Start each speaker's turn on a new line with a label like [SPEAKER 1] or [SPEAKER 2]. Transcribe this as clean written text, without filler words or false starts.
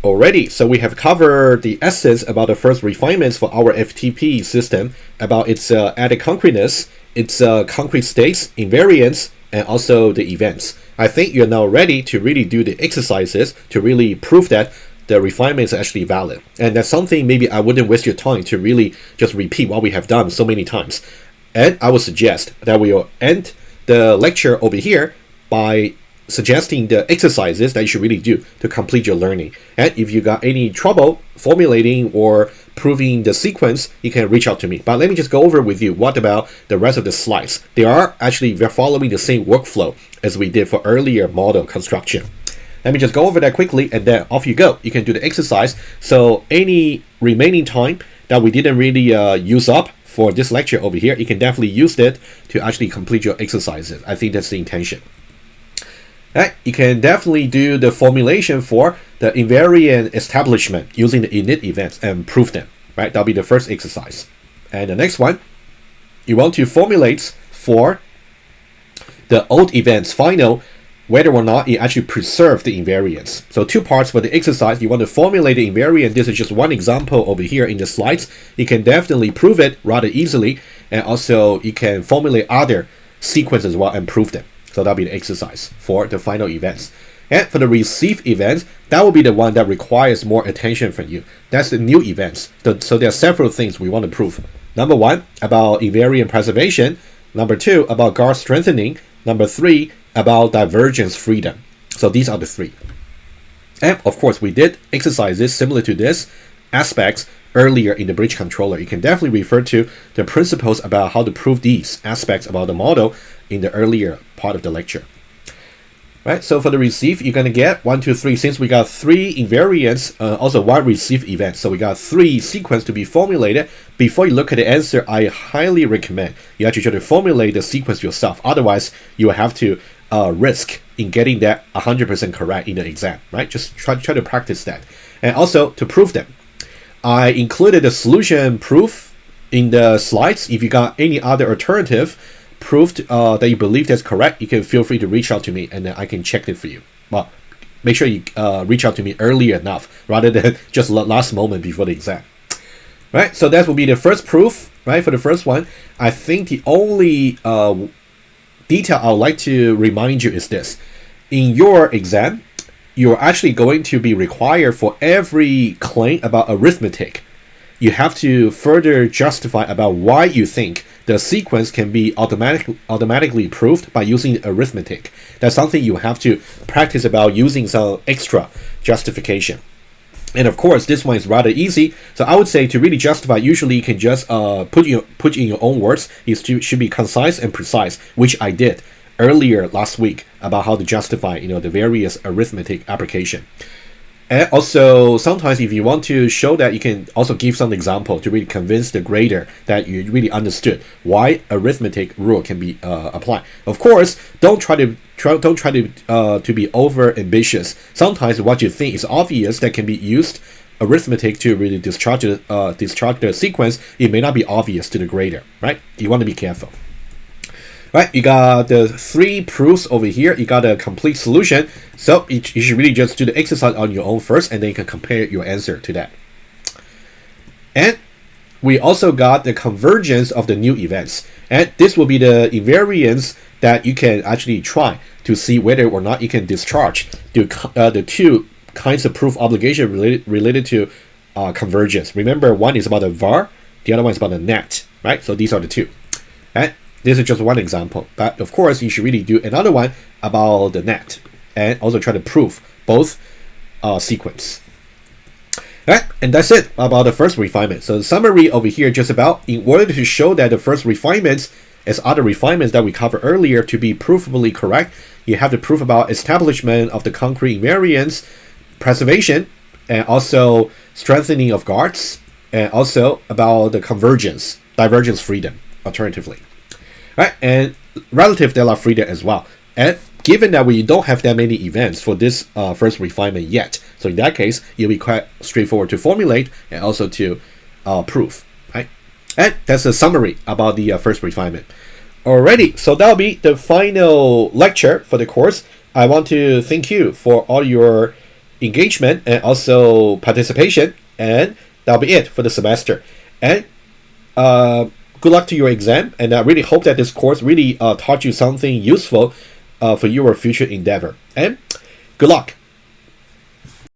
[SPEAKER 1] Already, so we have covered the essence about the first refinements for our FTP system, about its added concreteness, its concrete states, invariants, and also the events. I think you're now ready to really do the exercises to really prove that the refinement is actually valid. And that's something maybe I wouldn't waste your time to really just repeat what we have done so many times. And I would suggest that we will end the lecture over here by suggesting the exercises that you should really do to complete your learning. And if you got any trouble formulating or proving the sequence, you can reach out to me. But let me just go over with you what about the rest of the slides. They are actually following the same workflow as we did for earlier model construction. Let me just go over that quickly and then off you go. You can do the exercise. So any remaining time that we didn't really use up for this lecture over here, you can definitely use it to actually complete your exercises. I think that's the intention. Right, you can definitely do the formulation for the invariant establishment using the init events and prove them. Right, that'll be the first exercise. And the next one, you want to formulate for the old events final, whether or not it actually preserve the invariance. So two parts for the exercise. You want to formulate the invariant. This is just one example over here in the slides. You can definitely prove it rather easily, and also you can formulate other sequences as well and prove them. So that'll be the exercise for the final events. And for the receive events, that will be the one that requires more attention from you. That's the new events. So there are several things we want to prove. Number one, about invariant preservation. Number two, about guard strengthening. Number three, about divergence freedom. So these are the three. And of course, we did exercises similar to this aspects earlier in the bridge controller. You can definitely refer to the principles about how to prove these aspects about the model in the earlier part of the lecture. Right, so for the receive, you're going to get 1, 2, 3. Since we got 3 invariants, also 1 receive event, so we got 3 sequence to be formulated. Before you look at the answer, I highly recommend you actually try to formulate the sequence yourself. Otherwise, you will have to risk in getting that 100% correct in the exam. Right, just try to practice that. And also to prove them, I included the solution proof in the slides. If you got any other alternative proved that you believe that's correct, you can feel free to reach out to me and then I can check it for you. Well, make sure you reach out to me early enough rather than just last moment before the exam. Right, so that will be the first proof, right, for the first one. I think the only detail I would like to remind you is this. In your exam, you're actually going to be required for every claim about arithmetic. You have to further justify about why you think the sequence can be automatically proved by using arithmetic. That's something you have to practice about using some extra justification. And of course, this one is rather easy. So I would say to really justify, usually you can just put in your own words. It should be concise and precise, which I did earlier last week about how to justify, the various arithmetic application. And also, sometimes if you want to show that, you can also give some example to really convince the grader that you really understood why arithmetic rule can be applied. Of course, don't try to be over ambitious. Sometimes what you think is obvious that can be used arithmetic to really discharge the sequence, it may not be obvious to the grader, right? You want to be careful. Right, you got the 3 proofs over here. You got a complete solution. So you should really just do the exercise on your own first, and then you can compare your answer to that. And we also got the convergence of the new events. And this will be the invariance that you can actually try to see whether or not you can discharge the 2 kinds of proof obligation related to convergence. Remember, one is about a var, the other one is about a net, right? So these are the 2. And this is just one example, but of course you should really do another one about the net and also try to prove both sequence. Alright, and that's it about the first refinement. So the summary over here just about, in order to show that the first refinements as other refinements that we covered earlier to be provably correct, you have to prove about establishment of the concrete invariance, preservation, and also strengthening of guards, and also about the convergence, divergence freedom, alternatively. Right, and relative de la freedom as well. And given that we don't have that many events for this first refinement yet, so in that case, it'll be quite straightforward to formulate and also to prove. Right, and that's a summary about the first refinement. Alrighty, so that'll be the final lecture for the course. I want to thank you for all your engagement and also participation. And that'll be it for the semester. And good luck to your exam. And I really hope that this course really taught you something useful for your future endeavor. And good luck.